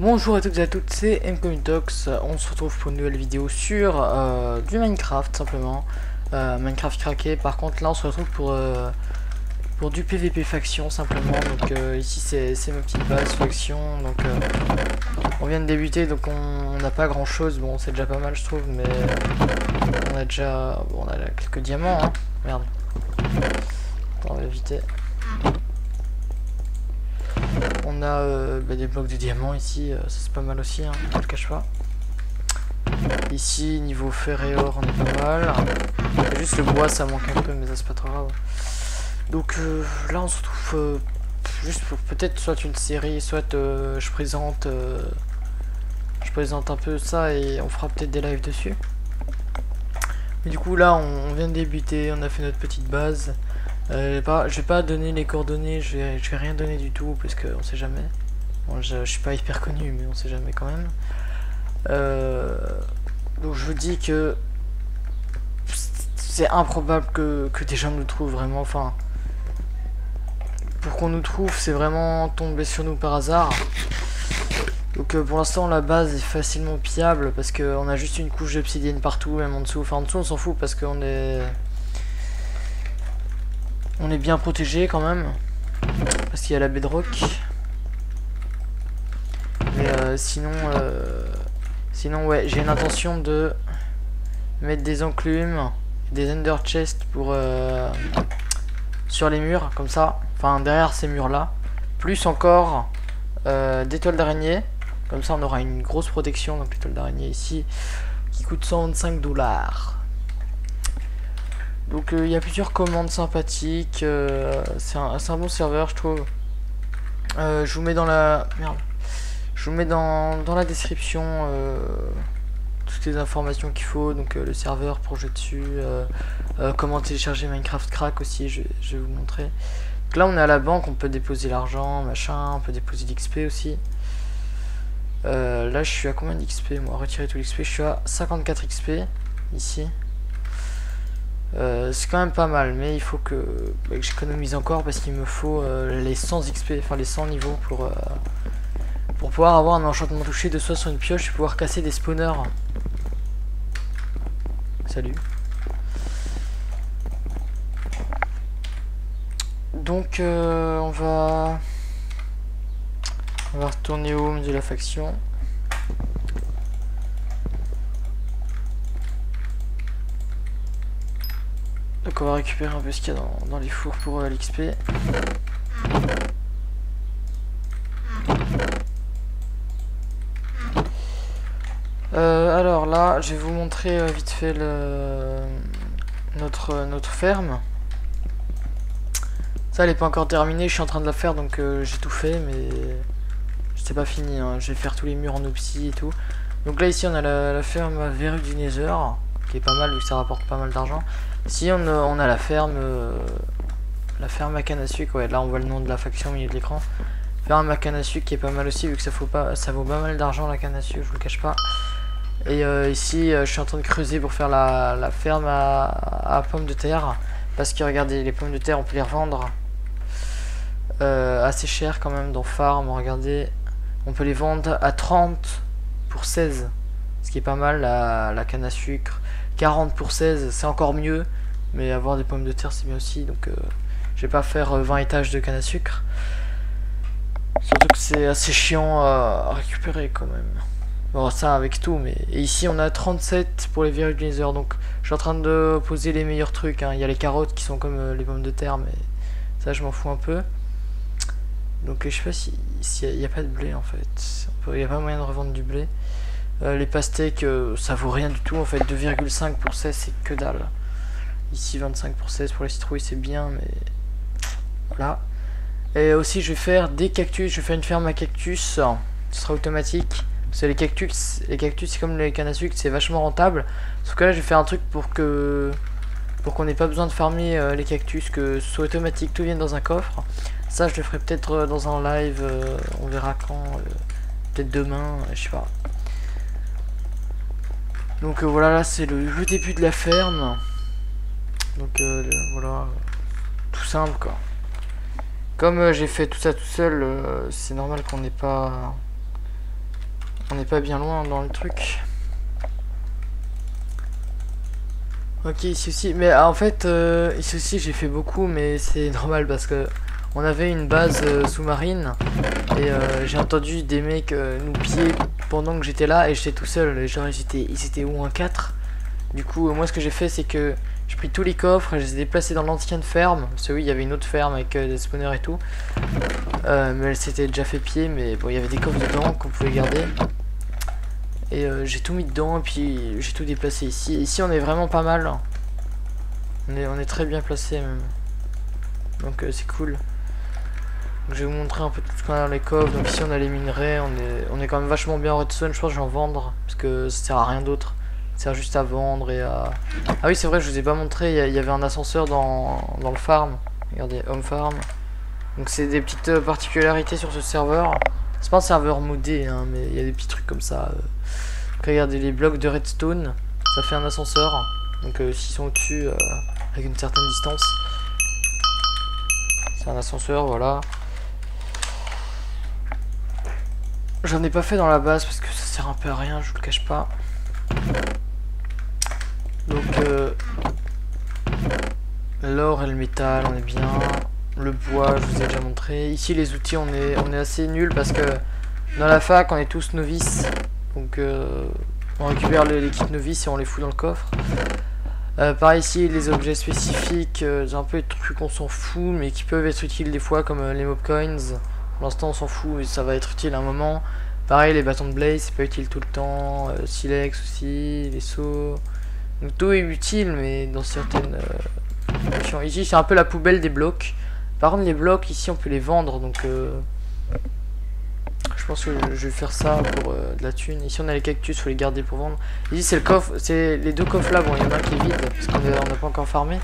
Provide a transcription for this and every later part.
Bonjour à toutes et à toutes, c'est MComitox. On se retrouve pour une nouvelle vidéo sur du Minecraft simplement. Minecraft craqué. Par contre là on se retrouve pour du PVP faction simplement. Donc ici c'est ma petite base faction. Donc on vient de débuter, donc on n'a pas grand chose. Bon, c'est déjà pas mal je trouve, mais on a déjà on a quelques diamants hein. Merde. Attends, on va éviter. On a des blocs de diamants ici, ça c'est pas mal aussi, hein, je le cache pas. Ici, niveau fer et or, on est pas mal. Juste le bois, ça manque un peu, mais ça c'est pas trop grave. Donc là, on se retrouve juste pour peut-être soit une série, soit je présente un peu ça et on fera peut-être des lives dessus. Mais du coup, là, on vient de débuter, on a fait notre petite base. Je vais pas donner les coordonnées, je vais rien donner du tout parce qu'on sait jamais. Bon, je suis pas hyper connu, mais on sait jamais quand même. Donc je vous dis que c'est improbable que des gens nous trouvent vraiment. Enfin, pour qu'on nous trouve, c'est vraiment tomber sur nous par hasard. Donc pour l'instant, la base est facilement pillable parce qu'on a juste une couche d'obsidienne partout, même en dessous. Enfin, en dessous, on s'en fout parce qu'on est bien protégé quand même, parce qu'il y a la bedrock. Mais sinon ouais, j'ai l'intention de mettre des enclumes, des ender chests pour sur les murs, comme ça, enfin derrière ces murs là, plus encore des toiles d'araignée, comme ça on aura une grosse protection. Donc les toiles d'araignée ici qui coûtent 125 $. Donc il y a plusieurs commandes sympathiques, c'est un bon serveur je trouve. Je vous mets dans la je vous mets dans la description toutes les informations qu'il faut, donc le serveur pour jouer dessus, comment télécharger Minecraft Crack aussi, je vais vous montrer. Donc là on est à la banque, on peut déposer l'argent, machin, on peut déposer l'XP aussi. Là je suis à combien d'XP moi? Retirer tout l'XP, je suis à 54 XP ici. C'est quand même pas mal, mais il faut que j'économise encore parce qu'il me faut les 100 XP, enfin les 100 niveaux pour pouvoir avoir un enchantement touché de soi sur une pioche et pouvoir casser des spawners. Salut. Donc on va retourner au home de la faction. Donc on va récupérer un peu ce qu'il y a dans les fours pour l'XP. Alors là, je vais vous montrer vite fait notre ferme. Ça, elle est pas encore terminée, je suis en train de la faire, donc j'ai tout fait, mais c'est pas fini, hein. Je vais faire tous les murs en opsie et tout. Donc là, ici, on a la ferme à verrues du Nether, qui est pas mal, vu que ça rapporte pas mal d'argent. Ici, on a la ferme à canne à sucre, ouais, là, on voit le nom de la faction au milieu de l'écran. Ferme à canne à sucre qui est pas mal aussi, vu que ça vaut pas mal d'argent, la canne à sucre, je vous le cache pas. Et ici, je suis en train de creuser pour faire la ferme à pommes de terre. Parce que regardez, les pommes de terre, on peut les revendre assez cher quand même dans Farm. Regardez, on peut les vendre à 30 pour 16. Ce qui est pas mal, la canne à sucre. 40 pour 16, c'est encore mieux. Mais avoir des pommes de terre, c'est bien aussi. Donc, je vais pas faire 20 étages de canne à sucre. Surtout que c'est assez chiant à récupérer quand même. Bon, ça avec tout, mais et ici on a 37 pour les verrues du Nether, donc je suis en train de poser les meilleurs trucs, hein. Il y a les carottes qui sont comme les pommes de terre, mais ça je m'en fous un peu. Donc je sais pas s'il n'y a pas de blé en fait, il n'y a pas moyen de revendre du blé. Les pastèques, ça vaut rien du tout en fait, 2,5 pour 16 c'est que dalle. Ici 25 pour 16 pour les citrouilles c'est bien, mais voilà. Et aussi je vais faire des cactus, je vais faire une ferme à cactus, ce sera automatique. Parce que les cactus c'est comme les cannes à sucre, c'est vachement rentable. Sauf que là je vais faire un truc pour qu'on n'ait pas besoin de farmer les cactus, que ce soit automatique, tout vienne dans un coffre. Ça je le ferai peut-être dans un live, on verra quand, peut-être demain, je sais pas. Donc voilà, là c'est le début de la ferme. Donc voilà, tout simple quoi. Comme j'ai fait tout ça tout seul, c'est normal qu'on n'ait pas On n'est pas bien loin dans le truc. Ok, ici aussi. Mais en fait, ici aussi j'ai fait beaucoup, mais c'est normal parce que on avait une base sous-marine et j'ai entendu des mecs nous piller pendant que j'étais là et j'étais tout seul. Genre ils étaient où un 4. Du coup, moi ce que j'ai fait c'est que j'ai pris tous les coffres et je les ai déplacés dans l'ancienne ferme. Parce que oui, il y avait une autre ferme avec des spawners et tout. Mais elle s'était déjà fait piller, mais bon, il y avait des coffres dedans qu'on pouvait garder. Et j'ai tout mis dedans et puis j'ai tout déplacé ici. Ici on est vraiment pas mal. On est très bien placé même. Donc c'est cool. Donc, je vais vous montrer un peu tout ce qu'on a dans les coffres. Donc ici on a les minerais. On est quand même vachement bien en redstone. Je pense que je vais en vendre. Parce que ça sert à rien d'autre. Ça sert juste à vendre et à... Ah oui c'est vrai, je vous ai pas montré. Il y avait un ascenseur dans le farm. Regardez, home farm. Donc c'est des petites particularités sur ce serveur. C'est pas un serveur modé hein, mais il y a des petits trucs comme ça. Regardez les blocs de redstone, ça fait un ascenseur. Donc s'ils sont au-dessus avec une certaine distance, c'est un ascenseur, voilà. J'en ai pas fait dans la base parce que ça sert un peu à rien, je vous le cache pas. Donc l'or et le métal, on est bien. Le bois, je vous ai déjà montré. Ici les outils, on est assez nul parce que dans la fac, on est tous novices. Donc on récupère les kits novices et on les fout dans le coffre. Pareil ici, les objets spécifiques, c'est un peu des trucs qu'on s'en fout, mais qui peuvent être utiles des fois, comme les mob coins. Pour l'instant, on s'en fout et ça va être utile à un moment. Pareil, les bâtons de blaze, c'est pas utile tout le temps. Silex aussi, les seaux. Donc tout est utile, mais dans certaines situations. Ici, c'est un peu la poubelle des blocs. Par contre, les blocs, ici, on peut les vendre, donc... je pense que je vais faire ça pour de la thune. Ici on a les cactus, faut les garder pour vendre. Ici c'est le coffre, c'est les deux coffres là. Bon, il y en a un qui est vide parce qu'on n'a pas encore farmé.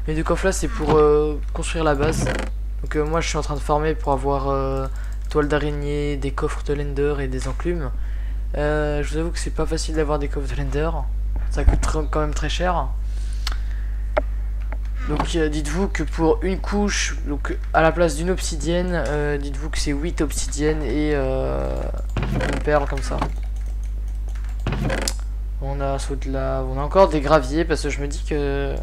Les deux coffres là c'est pour construire la base. Donc moi je suis en train de farmer pour avoir toile d'araignée, des coffres de Lender et des enclumes. Je vous avoue que c'est pas facile d'avoir des coffres de Lender. Ça coûte quand même très cher. Donc dites-vous que pour une couche, donc à la place d'une obsidienne, dites-vous que c'est 8 obsidiennes et une perle comme ça. On a saut de lave, on a encore des graviers parce que je me dis que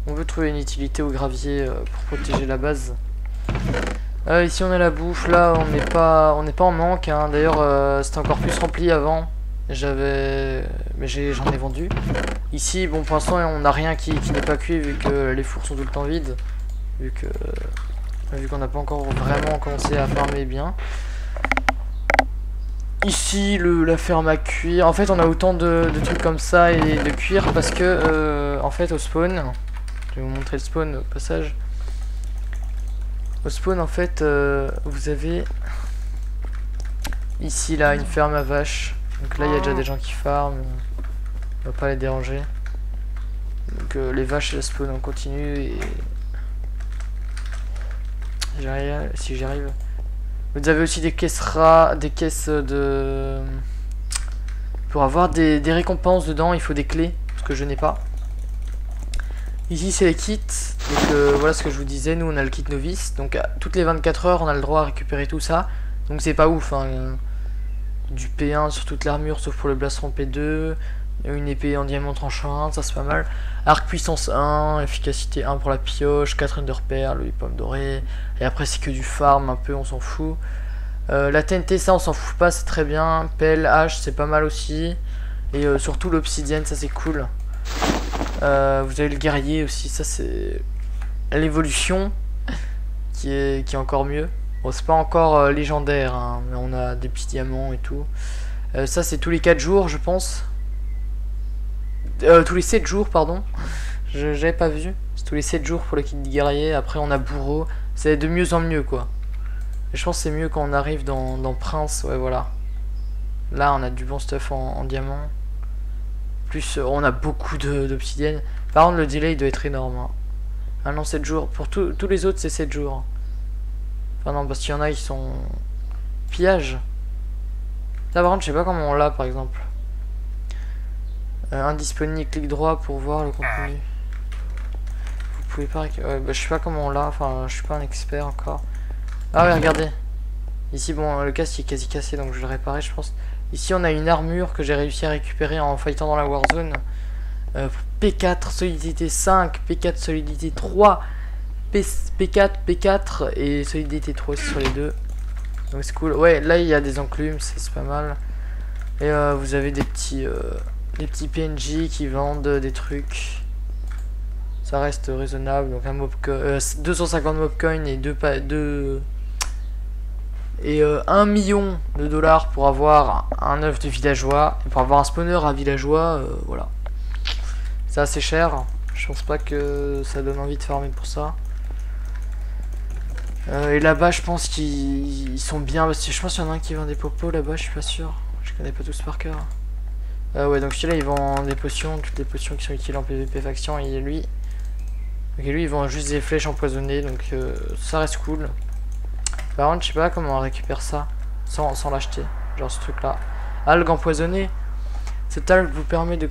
on veut trouver une utilité au gravier pour protéger la base. Ici on a la bouffe, là on n'est pas en manque hein. D'ailleurs c'était encore plus rempli avant. Mais j'en ai vendu. Ici, bon, pour l'instant, on n'a rien qui n'est pas cuit vu que les fours sont tout le temps vides. Vu qu'on n'a pas encore vraiment commencé à farmer bien. Ici, la ferme à cuire. En fait, on a autant de trucs comme ça et de cuir parce que, en fait, au spawn, je vais vous montrer le spawn au passage. Au spawn, en fait, vous avez ici, là, une ferme à vaches. Donc là il y a déjà des gens qui farment, on va pas les déranger. Donc les vaches elles spawn en continu et si j'y arrive. Vous avez aussi des caisses des caisses de... Pour avoir des récompenses dedans il faut des clés, ce que je n'ai pas. Ici c'est les kits, donc voilà ce que je vous disais, nous on a le kit novice, donc toutes les 24 heures on a le droit à récupérer tout ça. Donc c'est pas ouf hein. Du P1 sur toute l'armure sauf pour le blastron P2, une épée en diamant tranchant 1, ça c'est pas mal. Arc puissance 1, efficacité 1 pour la pioche, 4 ender perles, les pommes dorées, et après c'est que du farm un peu, on s'en fout. La TNT ça on s'en fout pas, c'est très bien. Pelle, hache c'est pas mal aussi, et surtout l'obsidienne ça c'est cool. Vous avez le guerrier aussi, ça c'est l'évolution qui est encore mieux. Bon, c'est pas encore légendaire, hein, mais on a des petits diamants et tout. Ça, c'est tous les 4 jours, je pense. Tous les 7 jours, pardon. J'avais pas vu. C'est tous les 7 jours pour le kit de guerrier. Après, on a bourreau. C'est de mieux en mieux, quoi. Et je pense que c'est mieux quand on arrive dans Prince. Ouais, voilà. Là, on a du bon stuff en diamant. Plus, on a beaucoup d'obsidienne. Par contre, le delay il doit être énorme. Hein. Ah non, 7 jours. Pour tous les autres, c'est 7 jours. Enfin non, parce qu'il y en a qui sont... Pillage. Là par contre, je sais pas comment on l'a par exemple. Indisponible, clic droit pour voir le contenu. Vous pouvez pas... Ouais, bah, je sais pas comment on l'a, enfin je suis pas un expert encore. Ah ouais, regardez. Ici, bon, le casque il est quasi cassé, donc je vais le réparer je pense. Ici on a une armure que j'ai réussi à récupérer en fightant dans la Warzone. P4 solidité 5, P4 solidité 3, P4, P4 et solidité 3 aussi sur les deux. Donc c'est cool. Ouais, là il y a des enclumes, c'est pas mal. Et vous avez des petits PNJ qui vendent des trucs. Ça reste raisonnable. Donc un mob 250 mobcoin et 1 million de dollars pour avoir un œuf de villageois. Et pour avoir un spawner à villageois, voilà. C'est assez cher. Je pense pas que ça donne envie de farmer pour ça. Et là-bas, je pense qu'ils sont bien. Parce que je pense qu'il y en a un qui vend des popos là-bas, je suis pas sûr. Je connais pas tous par cœur. Ouais, donc celui-là, ils vendent des potions. Toutes les potions qui sont utiles en PvP faction. Et lui. Ok, lui, ils vendent juste des flèches empoisonnées. Donc ça reste cool. Par contre, je sais pas comment on récupère ça sans l'acheter. Genre ce truc-là. Algue empoisonnée. Cette algue vous permet de...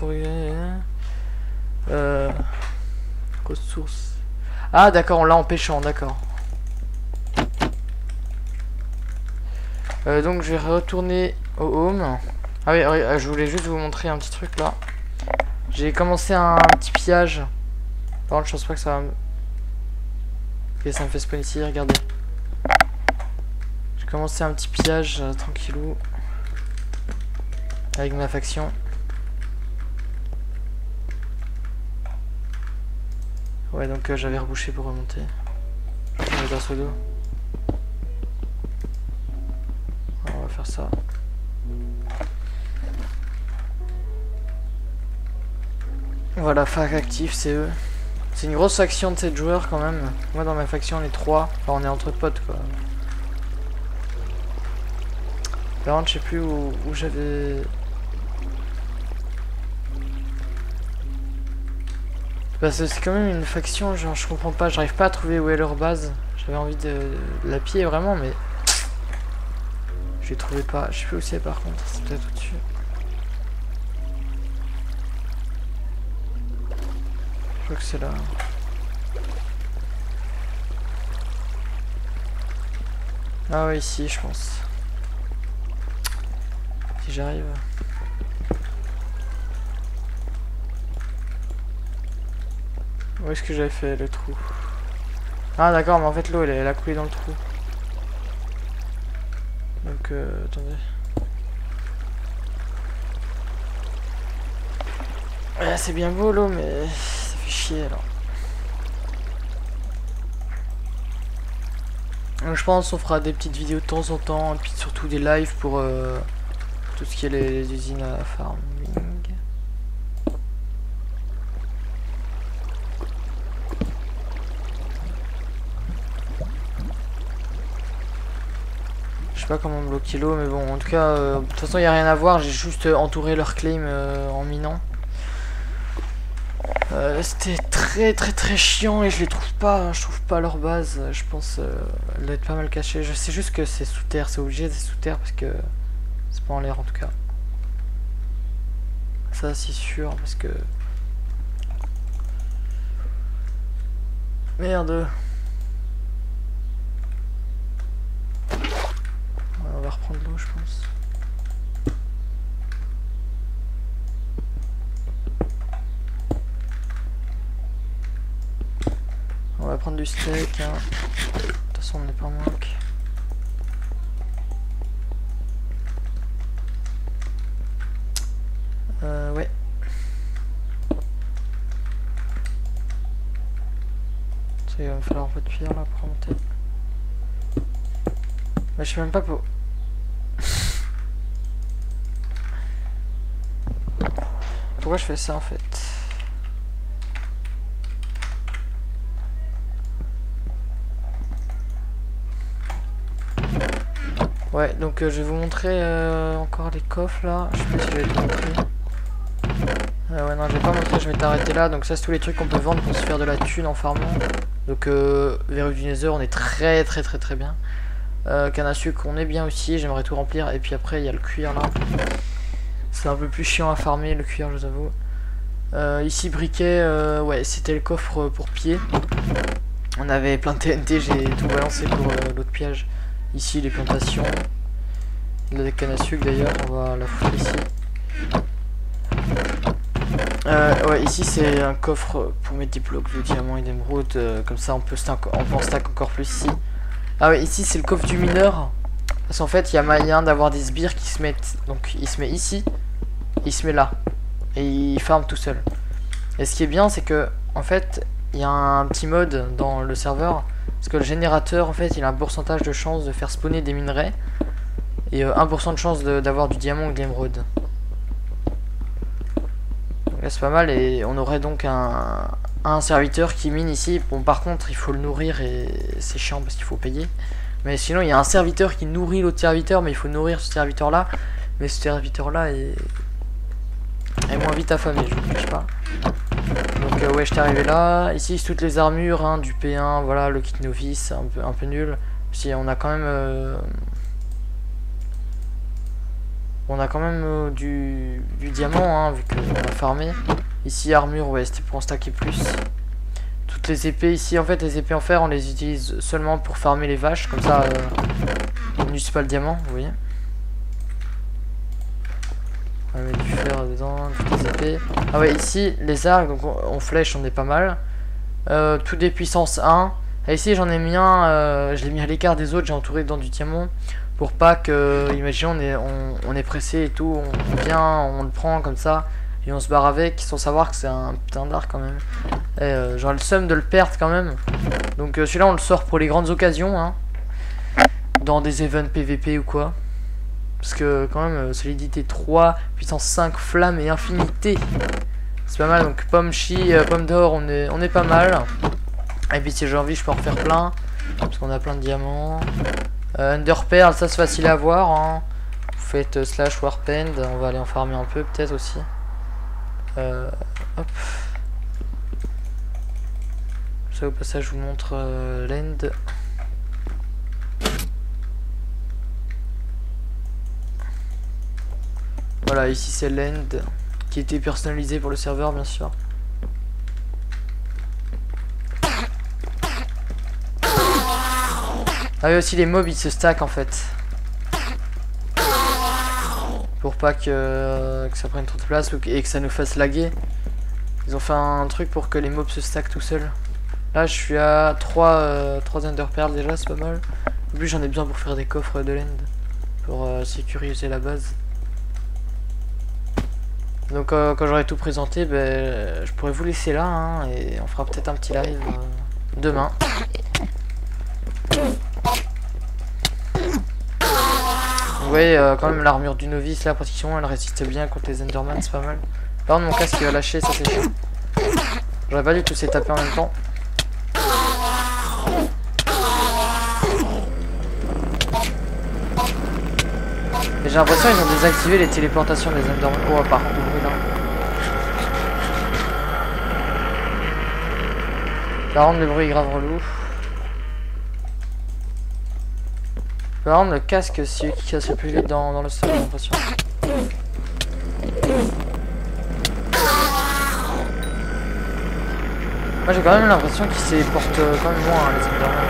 ressources. Ah d'accord, on l'a en pêchant, d'accord. Donc je vais retourner au home. Ah oui, je voulais juste vous montrer un petit truc là. J'ai commencé un petit pillage. Par contre, je pense pas que ça va me... Ok, ça me fait spawn ici, regardez. J'ai commencé un petit pillage tranquillou. Avec ma faction. Ouais, donc j'avais rebouché pour remonter. Je vais mettre un seau d'eau. On va faire ça. Voilà, fac actif, c'est eux. C'est une grosse faction de 7 joueurs quand même. Moi dans ma faction on est 3. Enfin on est entre potes quoi. Par contre je sais plus où j'avais... Parce que c'est quand même une faction, genre je comprends pas, j'arrive pas à trouver où est leur base. J'avais envie de la piller vraiment mais... Je les trouvais pas, je sais plus où c'est par contre, c'est peut-être au-dessus. Je crois que c'est là. Ah ouais, ici je pense. Si j'arrive. Où est-ce que j'avais fait le trou? Ah d'accord, mais en fait l'eau elle a coulé dans le trou. Donc attendez. Ouais, c'est bien beau l'eau mais ça fait chier alors. Donc, je pense qu'on fera des petites vidéos de temps en temps et puis surtout des lives pour tout ce qui est les usines à farming. Je sais pas comment bloquer l'eau mais bon en tout cas de toute façon il n'y a rien à voir, j'ai juste entouré leur claim en minant. C'était très chiant et je les trouve pas, je trouve pas leur base, je pense elle doit être pas mal cachée. Je sais juste que c'est sous terre, c'est obligé d'être sous terre parce que c'est pas en l'air en tout cas. Ça c'est sûr parce que... Merde. On va reprendre l'eau je pense. On va prendre du steak, hein. De toute façon on n'est pas en manque. Ouais. Ça il va me falloir un peu de pierre là pour remonter. Mais je sais même pas pour... Pourquoi je fais ça en fait? Ouais, donc je vais vous montrer encore les coffres là. Je sais pas si je vais te montrer. Ouais, non, je vais pas montrer, je vais t'arrêter là. Donc, ça, c'est tous les trucs qu'on peut vendre pour se faire de la thune en farmant. Donc, verrue du Nether, on est très bien. Canne à sucre, on est bien aussi. J'aimerais tout remplir. Et puis après, il y a le cuir là. C'est un peu plus chiant à farmer le cuir, je vous avoue. Ici, briquet, ouais, c'était le coffre pour pied. On avait plein de TNT, j'ai tout balancé pour l'autre piège. Ici, les plantations. La canne à sucre d'ailleurs, on va la foutre ici. Ouais, ici c'est un coffre pour mettre des blocs de diamants et d'émeraude. Comme ça on peut en stack encore plus ici. Ah ouais, ici c'est le coffre du mineur. Parce qu'en fait il y a moyen d'avoir des sbires qui se mettent. Donc il se met ici, il se met là. Et il farm tout seul. Et ce qui est bien c'est que en fait il y a un petit mode dans le serveur. Parce que le générateur en fait il a un pourcentage de chance de faire spawner des minerais. Et 1% de chance d'avoir du diamant ou de l'émeraude. Donc là c'est pas mal et on aurait donc un serviteur qui mine ici. Bon par contre il faut le nourrir et c'est chiant parce qu'il faut payer. Mais sinon il y a un serviteur qui nourrit l'autre serviteur, mais il faut nourrir ce serviteur là. Mais ce serviteur là est moins vite affamé, je vous cache pas. Donc ouais, j'étais arrivé là. Ici toutes les armures hein, du P1, voilà le kit novice, un peu nul. Si on a quand même du diamant hein, vu qu'on a farmé. Ici armure, ouais c'était pour en stacker plus. Toutes les épées ici, en fait les épées en fer on les utilise seulement pour farmer les vaches. Comme ça on n'utilise pas le diamant, vous voyez. On va mettre du fer dedans, toutes les épées. Ah ouais ici les arcs, donc on flèche, on est pas mal. Tout des puissances 1. Et ici j'en ai mis un, je l'ai mis à l'écart des autres, j'ai entouré dans du diamant. Pour pas que, imaginez on est pressé et tout, on vient, on le prend comme ça et on se barre avec sans savoir que c'est un putain d'arc quand même. Et j'aurais le seum de le perdre quand même. Donc celui-là on le sort pour les grandes occasions hein, dans des events PVP ou quoi. Parce que quand même solidité 3, puissance 5, flamme et infinité. C'est pas mal, donc pomme pomme d'or on est pas mal. Et puis si j'ai envie je peux en refaire plein. Parce qu'on a plein de diamants. Ender Pearl, ça c'est facile à voir hein. Vous faites slash warpend, on va aller en farmer un peu peut-être aussi. Hop. Ça au passage je vous montre l'end. Voilà ici c'est l'end qui était personnalisé pour le serveur bien sûr. Ah oui aussi les mobs ils se stack en fait. Pour pas que ça prenne trop de place et que ça nous fasse laguer. Ils ont fait un truc pour que les mobs se stack tout seuls. Là je suis à 3 Ender Pearl déjà, c'est pas mal. En plus j'en ai besoin pour faire des coffres de l'end. Pour sécuriser la base. Donc quand j'aurai tout présenté, ben, je pourrais vous laisser là hein, et on fera peut-être un petit live demain. Vous voyez quand même l'armure du novice, la protection, elle résiste bien contre les Enderman, c'est pas mal. Par contre mon casque il va lâcher, ça c'est chiant. J'aurais pas dû tous les taper en même temps. Et j'ai l'impression qu'ils ont désactivé les téléportations des Enderman. Oh par contre le bruit là. Par contre le bruit est grave relou. Par contre le casque c'est celui qui casse le plus vite dans le sol, j'ai l'impression. Moi j'ai quand même l'impression qu'ils se portent quand même loin les Enderman.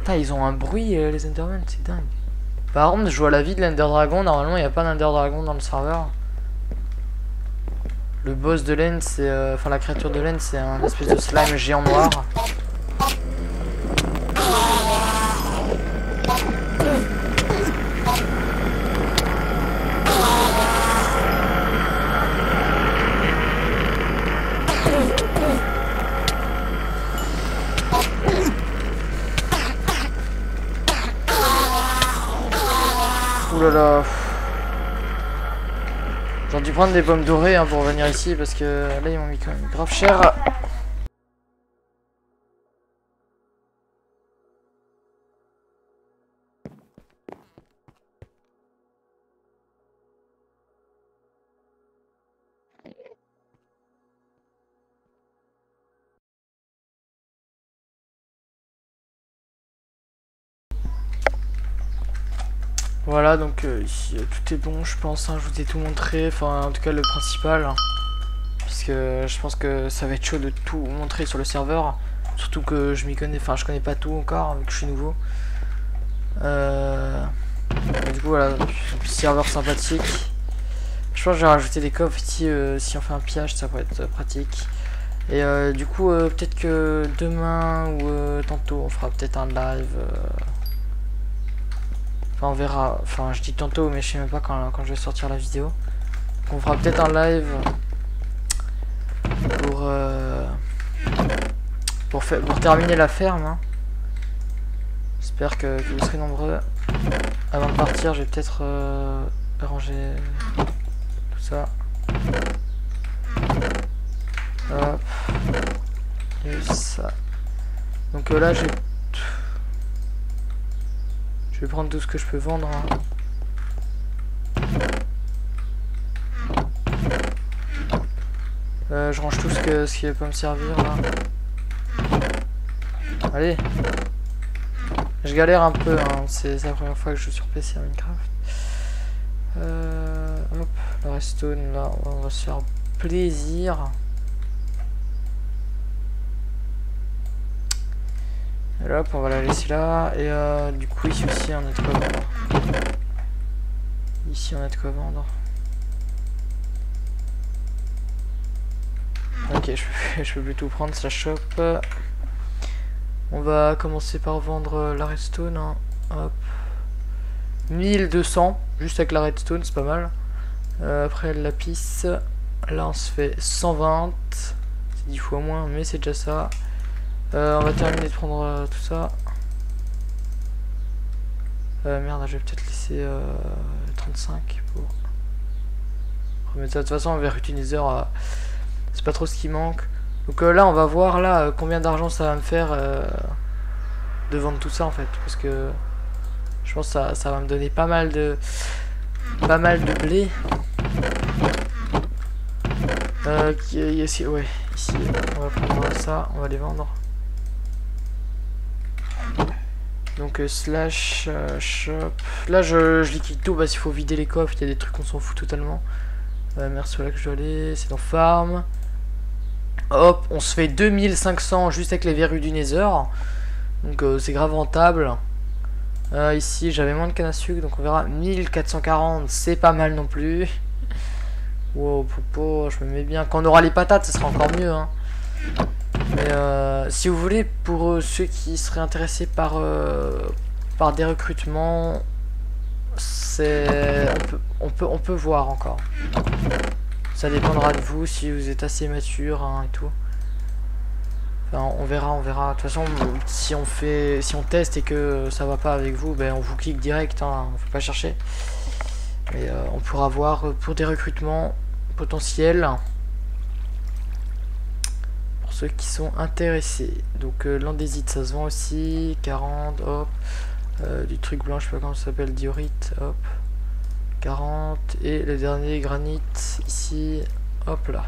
Putain ils ont un bruit les Enderman, c'est dingue. Par contre je vois la vie de l'Ender Dragon, normalement il n'y a pas d'Ender Dragon dans le serveur. Le boss de l'End c'est... Enfin la créature de l'End c'est un espèce de slime géant noir. Oulala. J'aurais dû prendre des pommes dorées hein, pour venir ici parce que là ils m'ont mis quand même grave cher. Voilà donc ici tout est bon je pense, hein, je vous ai tout montré, enfin en tout cas le principal. Hein, parce que je pense que ça va être chaud de tout montrer sur le serveur. Surtout que je m'y connais, enfin je connais pas tout encore vu que je suis nouveau. Et du coup voilà, serveur sympathique. Je pense que je vais rajouter des coffres ici si on fait un pillage, ça pourrait être pratique. Et du coup peut-être que demain ou tantôt on fera peut-être un live. Enfin on verra, enfin je dis tantôt mais je sais même pas quand je vais sortir la vidéo. Donc on fera peut-être un live pour terminer la ferme. Hein. J'espère que vous serez nombreux. Avant de partir, je vais peut-être ranger tout ça. Hop. Et ça. Donc là, je vais prendre tout ce que je peux vendre. Hein. Je range tout ce qui peut me servir là. Allez. Je galère un peu, hein. C'est la première fois que je joue sur PC à Minecraft. Hop, la redstone là, on va se faire plaisir. Et hop, on va la laisser là. Et du coup, ici aussi, on a de quoi vendre. Ici, on a de quoi vendre. Ok, je peux plus tout prendre, ça chope. On va commencer par vendre la redstone. Hein. Hop. 1200, juste avec la redstone, c'est pas mal. Après le lapis, là on se fait 120. C'est 10 fois moins, mais c'est déjà ça. On va terminer de prendre tout ça. Merde, je vais peut-être laisser 35 pour remettre ça. De toute façon, vers utilisateur, c'est pas trop ce qui manque. Donc là on va voir là combien d'argent ça va me faire de vendre tout ça en fait, parce que je pense que ça va me donner pas mal de blé. Ici, ouais, ici on va prendre ça, on va les vendre. Donc slash shop. Là je liquide tout parce qu'il faut vider les coffres, il y a des trucs qu'on s'en fout totalement. Merci, là que je dois aller, c'est dans farm. Hop, on se fait 2500 juste avec les verrues du Nether. Donc c'est grave rentable. Ici j'avais moins de canne à sucre, donc on verra. 1440, c'est pas mal non plus. Wow, popo, je me mets bien. Quand on aura les patates, ça sera encore mieux. Hein. Mais si vous voulez, pour ceux qui seraient intéressés par des recrutements, on peut voir encore. Ça dépendra de vous si vous êtes assez mature hein, et tout. Enfin, on verra. De toute façon, si on teste et que ça va pas avec vous, ben on vous clique direct. Hein, on faut pas chercher. Mais on pourra voir pour des recrutements potentiels pour ceux qui sont intéressés. Donc l'andésite, ça se vend aussi. 40, hop. Du truc blanc, je sais pas comment ça s'appelle, diorite, hop. 40 et le dernier granit ici, hop là.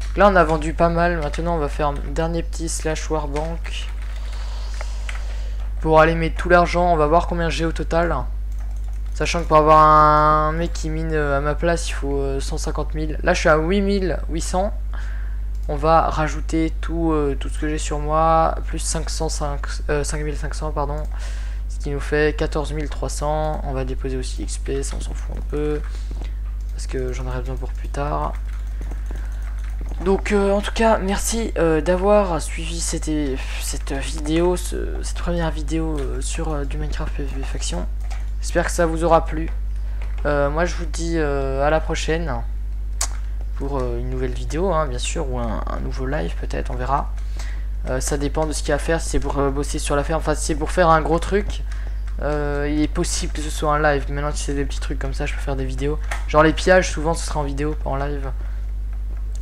Donc là on a vendu pas mal. Maintenant on va faire un dernier petit slash warbank pour aller mettre tout l'argent. On va voir combien j'ai au total, sachant que pour avoir un mec qui mine à ma place il faut 150 000. Là je suis à 8800. On va rajouter tout ce que j'ai sur moi plus 5500 pardon, qui nous fait 14 300. On va déposer aussi XP, ça on s'en fout un peu parce que j'en aurai besoin pour plus tard. Donc en tout cas merci d'avoir suivi cette vidéo, cette première vidéo sur du Minecraft PvP Faction. J'espère que ça vous aura plu. Moi je vous dis à la prochaine pour une nouvelle vidéo hein, bien sûr, ou un nouveau live peut-être, on verra. Ça dépend de ce qu'il y a à faire. Si c'est pour bosser sur la ferme, enfin si c'est pour faire un gros truc, il est possible que ce soit un live. Maintenant si c'est des petits trucs comme ça, je peux faire des vidéos. Genre les pillages souvent ce sera en vidéo, pas en live.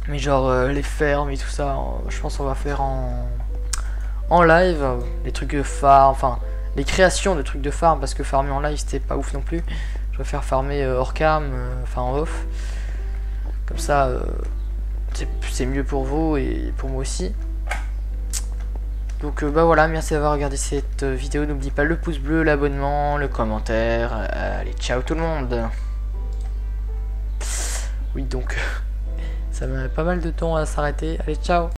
Mais genre les fermes et tout ça, je pense qu'on va faire en live. Les trucs de farm, enfin les créations de trucs de farm, parce que farmer en live c'était pas ouf non plus. Je vais faire farmer hors cam, enfin en off. Comme ça c'est mieux pour vous et pour moi aussi. Donc bah voilà, merci d'avoir regardé cette vidéo. N'oubliez pas le pouce bleu, l'abonnement, le commentaire. Allez, ciao tout le monde. Oui donc, ça met pas mal de temps à s'arrêter. Allez, ciao.